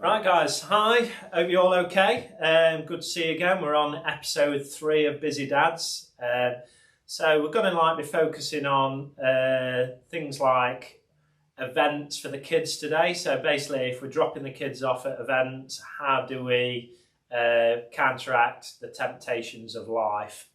Right guys, hi, hope you're all okay. Good to see you again. We're on episode 3 of Busy Dads. So we're going to be focusing on things like events for the kids today. So basically, if we're dropping the kids off at events, how do we counteract the temptations of life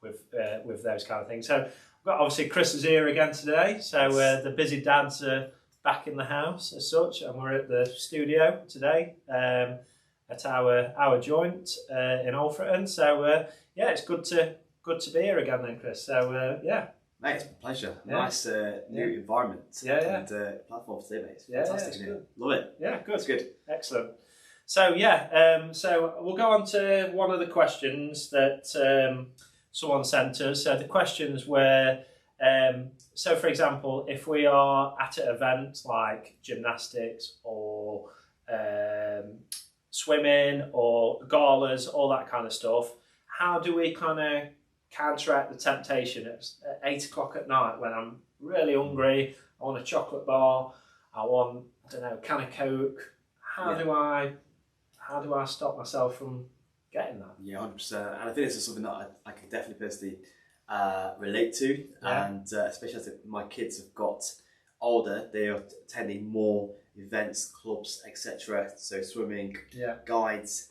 with those kind of things? So we've got, obviously, Chris is here again today. So the Busy Dads are back in the house as such, and we're at the studio today at our joint in Alfreton. So yeah, it's good to be here again then, Chris. So yeah. Mate, it's a pleasure. Yeah. Nice new environment and platform today, mate. It's fantastic. Yeah, love it. Yeah, good. It's good. Excellent. So yeah, so we'll go on to one of the questions that someone sent us. So the questions were, so for example, if we are at an event like gymnastics or swimming or galas, all that kind of stuff, how do we kind of counteract the temptation at 8 o'clock at night when I'm really hungry, I want a chocolate bar, I want, I don't know, a can of Coke? How do I stop myself from getting that? Yeah, 100%. And I think this is something that I can definitely personally relate to, and especially as my kids have got older, they are attending more events, clubs, etc. So swimming, guides,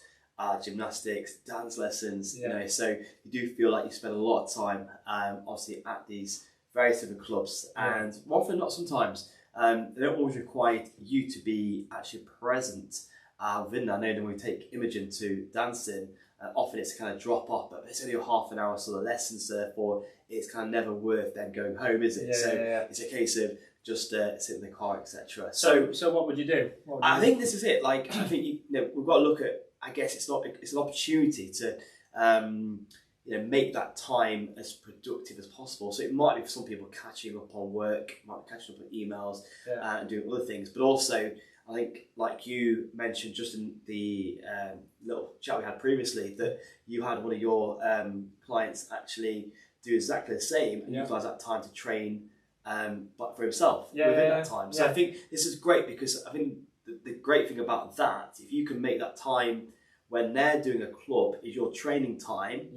gymnastics, dance lessons. You know, so you do feel like you spend a lot of time, obviously, at these various different clubs, and often not sometimes. They don't always require you to be actually present within that. I know that when we take Imogen to dancing, often it's kind of drop off, but it's only a half an hour sort of lesson, so therefore it's kind of never worth them going home, is it? It's a case of just sit in the car, etc. So what would you do? I think this is it. Like, I think we've got to look at. I guess it's an opportunity to make that time as productive as possible. So it might be for some people catching up on work, might be catching up on emails, and doing other things, but also, I think, like you mentioned just in the little chat we had previously, that you had one of your clients actually do exactly the same and utilise that time to train but for himself within that time. So I think this is great, because I think the great thing about that, if you can make that time when they're doing a club is your training time,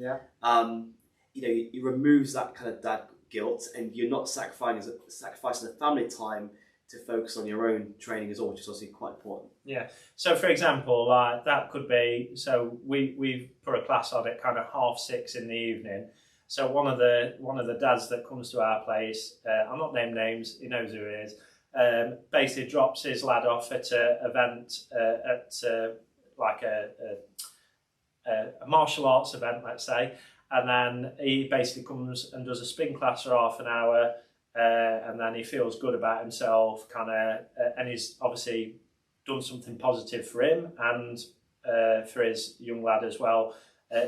it removes that kind of dad guilt, and you're not sacrificing the family time to focus on your own training as well, which is obviously quite important. Yeah. So for example, like that could be, so we've put a class on at kind of 6:30 in the evening. So one of the dads that comes to our place, I'll not name names, he knows who he is, basically drops his lad off at an event like a martial arts event, let's say, and then he basically comes and does a spin class for half an hour. And then he feels good about himself, and he's obviously done something positive for him and for his young lad as well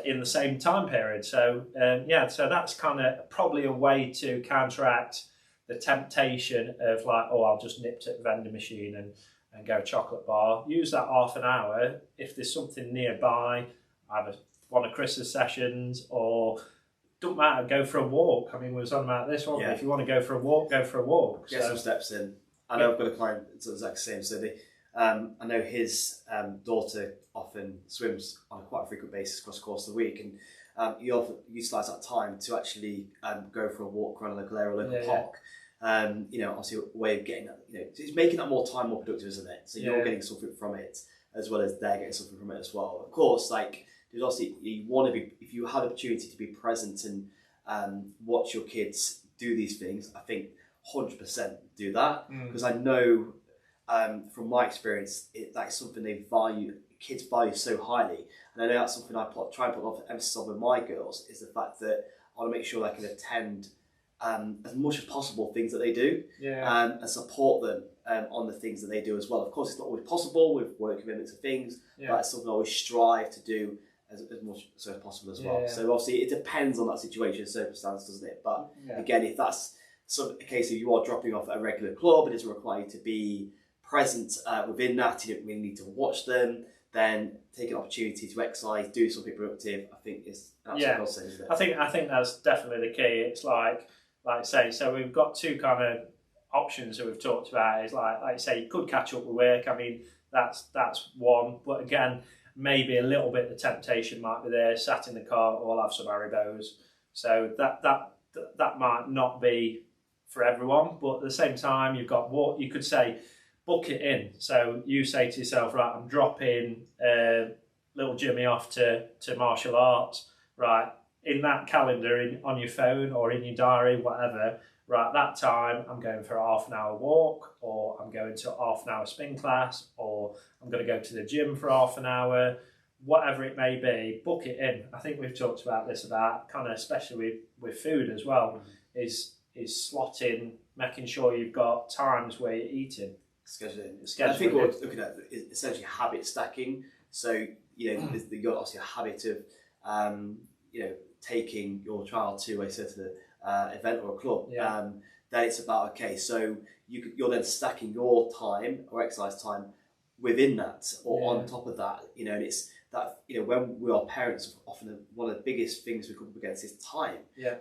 in the same time period. So so that's kind of probably a way to counteract the temptation of like, oh, I'll just nip to the vending machine and go chocolate bar. Use that half an hour if there's something nearby, either one of Chris's sessions or. Don't matter, go for a walk. I mean, we were on about this one. If you want to go for a walk, go for a walk. Get some steps in. I know I've got a client that's the exact same. So I know his daughter often swims on a quite a frequent basis across the course of the week, and you often utilise that time to actually go for a walk around a local area, or local park. Obviously a way of getting that. It's making that more time more productive, isn't it? So you're getting something from it, as well as they're getting something from it as well. Of course, because obviously you want to be, if you have the opportunity to be present and watch your kids do these things, I think 100% do that, because I know from my experience that's something kids value so highly, and I know that's something I try and put a lot of emphasis on with my girls, is the fact that I want to make sure they can attend as much as possible things that they do, and support them on the things that they do as well. Of course, it's not always possible with work commitments and things, but it's something I always strive to do as much as possible as well. So obviously it depends on that situation, circumstance, doesn't it? But again, if that's a case of you are dropping off at a regular club, it doesn't require you to be present within that, you don't really need to watch them, then take an opportunity to exercise, do something productive, I think is absolutely awesome, isn't it? I think that's definitely the key. It's like I say, so we've got two kind of options that we've talked about. Is like I say, you could catch up with work. I mean, that's one. But again, maybe a little bit the temptation might be there. Sat in the car, or I'll have some Haribos. So that might not be for everyone, but at the same time, you've got what you could say, book it in. So you say to yourself, right, I'm dropping little Jimmy off to martial arts, right? In that calendar, on your phone or in your diary, whatever, right, that time I'm going for a half an hour walk, or I'm going to a half an hour spin class, or I'm going to go to the gym for half an hour, whatever it may be, book it in. I think we've talked about this, about kind of, especially with food as well, is slotting, making sure you've got times where you're eating. Scheduling. I think what we're looking at is essentially habit stacking. So, you've got obviously a habit of, taking your child to a certain event or a club. Yeah. Then it's about, okay, so you're then stacking your time or exercise time within that or on top of that, and it's that, when we are parents, often one of the biggest things we come up against is time. Yeah.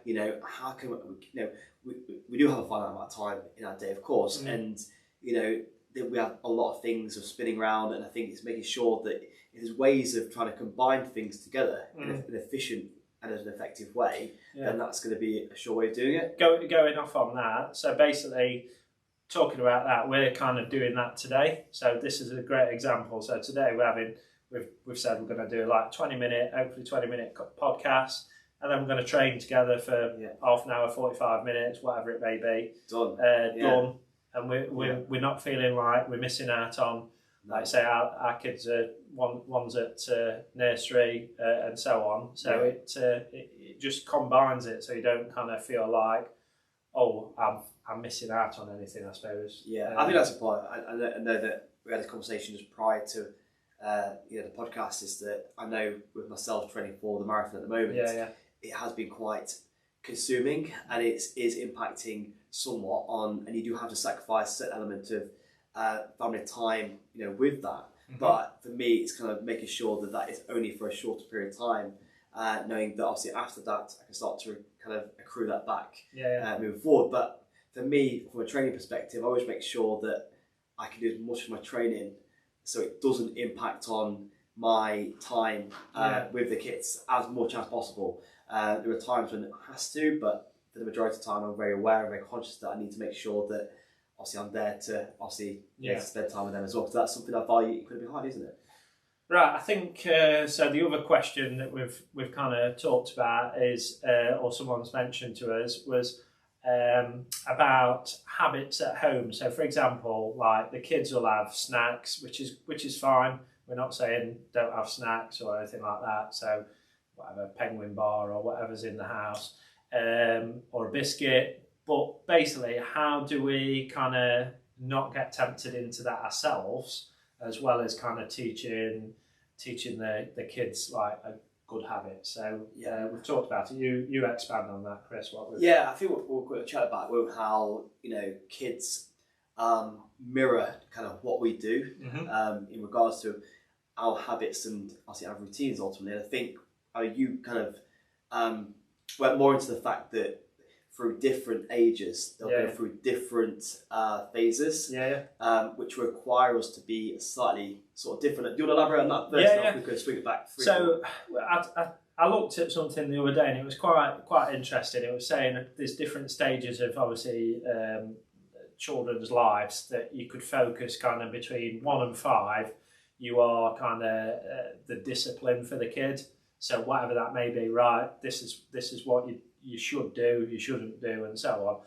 How can we do have a finite amount of time in our day, of course, and we have a lot of things of spinning around, and I think it's making sure that there's ways of trying to combine things together in an efficient and an effective way, then that's going to be a sure way of doing it. Going off on that, so basically talking about that, we're kind of doing that today. So this is a great example. So today we've said we're going to do like hopefully 20 minute podcast, and then we're going to train together for half an hour, 45 minutes, whatever it may be. Done. And we're not feeling like we're missing out on, like say our kids are one's at nursery and so on. So it just combines it, so you don't kind of feel like, oh, I'm missing out on anything, I suppose. Yeah, I think that's the point. I know that we had a conversation just prior to the podcast, is that I know with myself training for the marathon at the moment, it has been quite consuming, and it is impacting somewhat on, and you do have to sacrifice a certain element of family time, with that. But for me, it's kind of making sure that is only for a shorter period of time, knowing that obviously after that I can start to kind of accrue that back moving forward. But for me, from a training perspective, I always make sure that I can do as much of my training so it doesn't impact on my time with the kids as much as possible. There are times when it has to, but for the majority of the time I'm very aware and very conscious that I need to make sure that obviously I'm there to spend time with them as well, because that's something I value incredibly high, isn't it? Right, I think so. The other question that we've kind of talked about is, or someone's mentioned to us, was about habits at home. So, for example, like the kids will have snacks, which is fine. We're not saying don't have snacks or anything like that. So, whatever, penguin bar or whatever's in the house, or a biscuit. But basically, how do we kind of not get tempted into that ourselves, as well as kind of teaching the kids like a good habit? So we've talked about it. You expand on that, Chris. I think we're going to chat about how kids mirror kind of what we do in regards to our habits and obviously our routines ultimately. And I think you kind of went more into the fact that through different ages, they'll go through different phases, which require us to be slightly sort of different. Do you want to elaborate on that first? We could swing it back. So I looked at something the other day, and it was quite interesting. It was saying that there's different stages of obviously children's lives that you could focus kind of between 1 and 5. You are kind of the discipline for the kid. So whatever that may be, right? This is what you should do, you shouldn't do, and so on.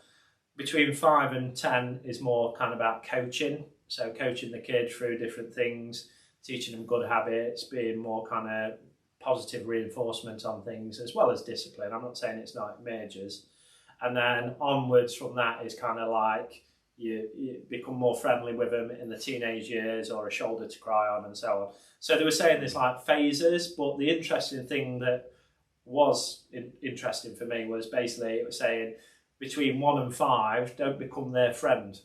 Between 5 and 10 is more kind of about coaching. So coaching the kid through different things, teaching them good habits, being more kind of positive reinforcement on things, as well as discipline. I'm not saying it's like majors. And then onwards from that is kind of like you become more friendly with them in the teenage years, or a shoulder to cry on, and so on. So they were saying there's like phases, but the interesting thing that was interesting for me was basically it was saying between 1 and 5, don't become their friend.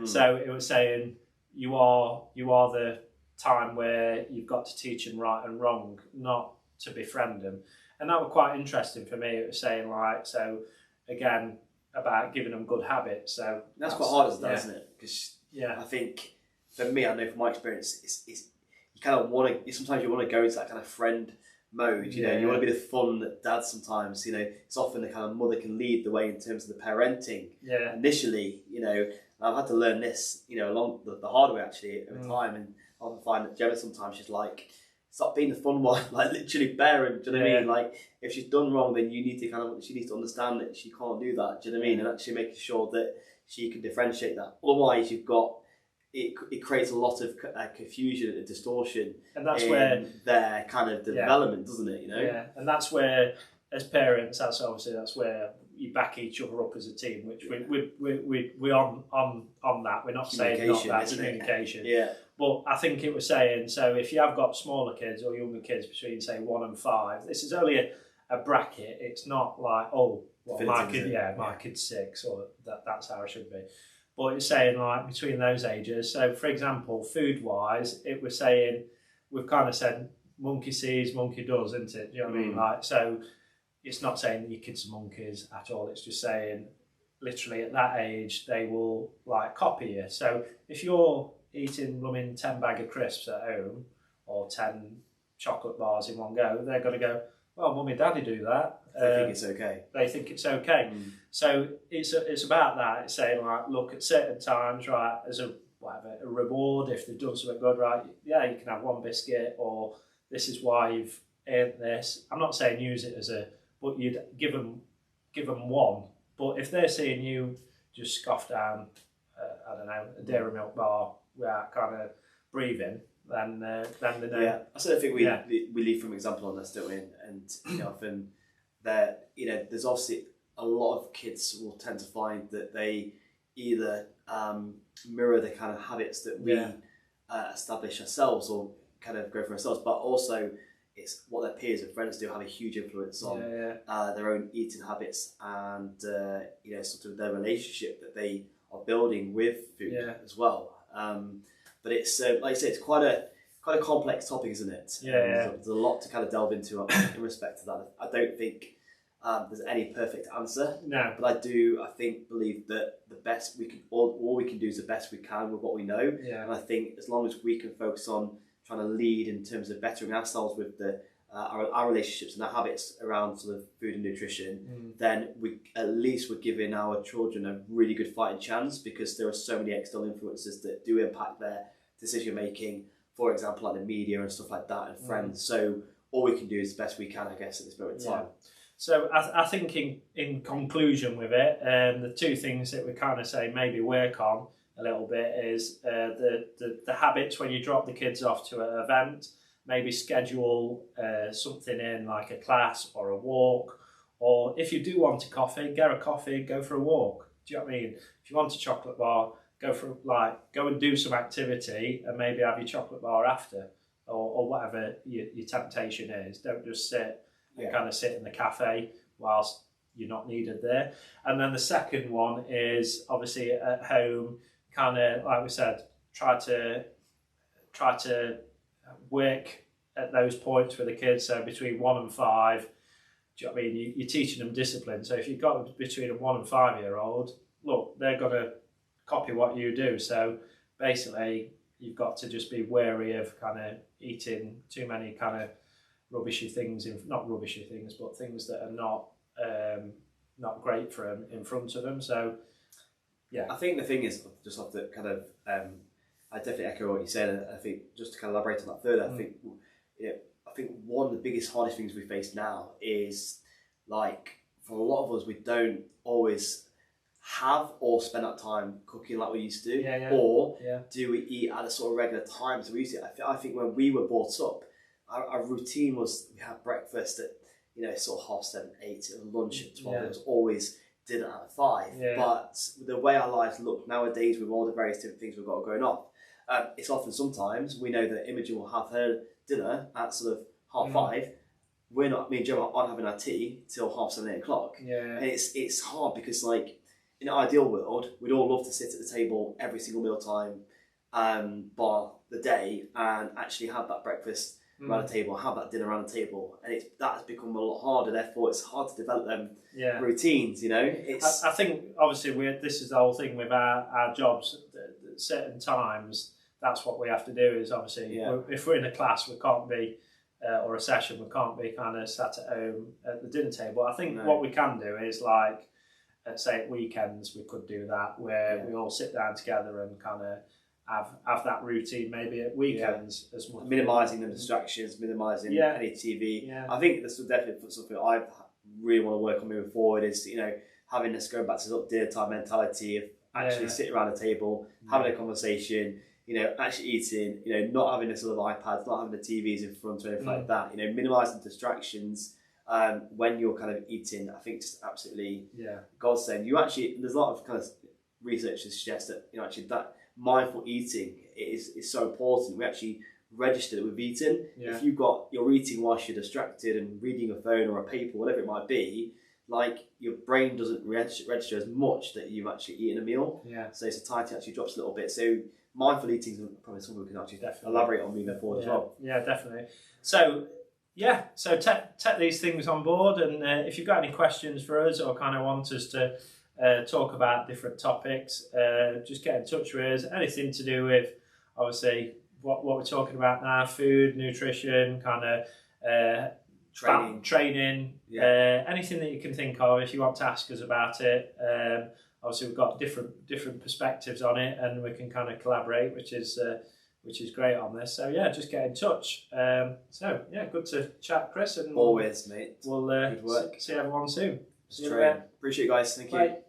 So it was saying you are the time where you've got to teach them right and wrong, not to befriend them. And that was quite interesting for me. It was saying like, so again, about giving them good habits. So that's quite hard as that, isn't it? Because I think for me, I know from my experience, it's you kind of want to. Sometimes you want to go into that kind of friend mode. You know, you want to be the fun dad. Sometimes, you know, it's often the kind of mother can lead the way in terms of the parenting. Yeah. Initially, you know, I've had to learn this, you know, along the hard way actually over time, and I often find that Gemma sometimes she's like, stop being the fun one, like literally bearing. Do you know what I mean? Like if she's done wrong, then you need to she needs to understand that she can't do that. Do you know what I mean? And actually making sure that she can differentiate that. Otherwise, you've got it creates a lot of confusion and distortion, and that's in where their kind of development, doesn't it? You know? Yeah, and that's where, as parents, that's where you back each other up as a team. Which we're on that. We're not saying not that communication. Yeah. But I think it was saying, so if you have got smaller kids or younger kids between, say, 1 and 5, this is only a bracket. It's not like, oh, well, my kid's 6, or that's how it should be. But it's saying, like, between those ages. So, for example, food-wise, it was saying, we've kind of said, monkey sees, monkey does, isn't it? Do you know what I mean? Like, so it's not saying that your kids are monkeys at all. It's just saying, literally, at that age, they will, like, copy you. So if you're eating 10 bag of crisps at home or 10 chocolate bars in one go, they're going to go, well, mummy and daddy do that. They think it's okay. They think it's okay. So it's about that. It's saying, like, look, at certain times, right, as a reward, if they've done something good, right, yeah, you can have one biscuit, or this is why you've earned this. I'm not saying use it as but you'd give them one. But if they're seeing you just scoff down, I don't know, a dairy milk bar without kind of breathing, then they know. Yeah, I sort of think we lead from example on this, don't we? And you know, often that, you know, there's obviously a lot of kids will tend to find that they either mirror the kind of habits that we establish ourselves or kind of go for ourselves, but also it's what their peers and friends do have a huge influence on their own eating habits and you know, sort of their relationship that they are building with food as well. But it's like I say, it's quite a complex topic, isn't it? There's a lot to kind of delve into in respect to that. I don't think there's any perfect answer. No. But I believe that the best we can, all we can do is the best we can with what we know. Yeah. And I think as long as we can focus on trying to lead in terms of bettering ourselves with our relationships and our habits around sort of food and nutrition, then we're giving our children a really good fighting chance, because there are so many external influences that do impact their decision making, for example, like the media and stuff like that, and friends. So all we can do is the best we can, I guess, at this moment in time. So I think in conclusion with it, the two things that we kind of say maybe work on a little bit is the habits when you drop the kids off to an event. Maybe schedule something in, like a class or a walk, or if you do want a coffee, get a coffee, go for a walk. Do you know what I mean? If you want a chocolate bar, go and do some activity and maybe have your chocolate bar after, or whatever your temptation is. Don't just sit and kind of sit in the cafe whilst you're not needed there. And then the second one is obviously at home, kind of like we said, try to work at those points with the kids. So between 1 and 5, do you know what I mean? You're teaching them discipline. So if you've got between a 1 and 5-year-old, look, they're going to copy what you do. So basically, you've got to just be wary of kind of eating too many kind of rubbishy things, not rubbishy things, but things that are not great for them in front of them. So, yeah. I think the thing is, just have to kind of, I definitely echo what you said. I think just to kind of elaborate on that further, I think one of the biggest, hardest things we face now is, like, for a lot of us, we don't always have or spend that time cooking like we used to, or do we eat at a sort of regular time as we used to. I think when we were brought up, our routine was we had breakfast at, you know, sort of 7:30, 8, and lunch at 12. It was always dinner at 5. But the way our lives look nowadays, with all the various different things we've got going on, it's often sometimes we know that Imogen will have her dinner at sort of 5:30. Me and Joe aren't having our tea till 7:30, 8 o'clock. And it's hard because, like, in an ideal world, we'd all love to sit at the table every single mealtime, bar the day, and actually have that breakfast around the table, have that dinner around the table, and that has become a lot harder. Therefore, it's hard to develop them routines. You know, I think obviously this is the whole thing with our jobs. At certain times, that's what we have to do. Is obviously if we're in a class, we can't be or a session, we can't be kind of sat at home at the dinner table. I think what we can do is like, say at weekends, we could do that where we all sit down together and kind of have that routine maybe at weekends as much. Minimising the distractions, minimising any TV. Yeah. I think this will definitely put something I really want to work on moving forward is, you know, having this going back to sort of dinner time mentality of actually sitting around a table, having a conversation, you know, actually eating, you know, not having the sort of iPads, not having the TVs in front or anything like that, you know, minimising distractions when you're kind of eating. I think just absolutely godsend. You actually, there's a lot of kind of research that suggests that, you know, actually that mindful eating is so important. We actually register that with eating. If you're eating whilst you're distracted and reading a phone or a paper, whatever it might be, like your brain doesn't register as much that you've actually eaten a meal. So satiety actually drops a little bit. So mindful eating is probably something we can actually elaborate on moving forward as well. Yeah, definitely. So take these things on board, and if you've got any questions for us or kind of want us to talk about different topics, just get in touch with us. Anything to do with obviously what we're talking about now, food, nutrition, kind of training, anything that you can think of. If you want to ask us about it, obviously we've got different perspectives on it, and we can kind of collaborate, which is great on this. So just get in touch. Good to chat, Chris, and always, mate. We'll good work. See everyone soon. Appreciate it, guys. Thank you. Bye.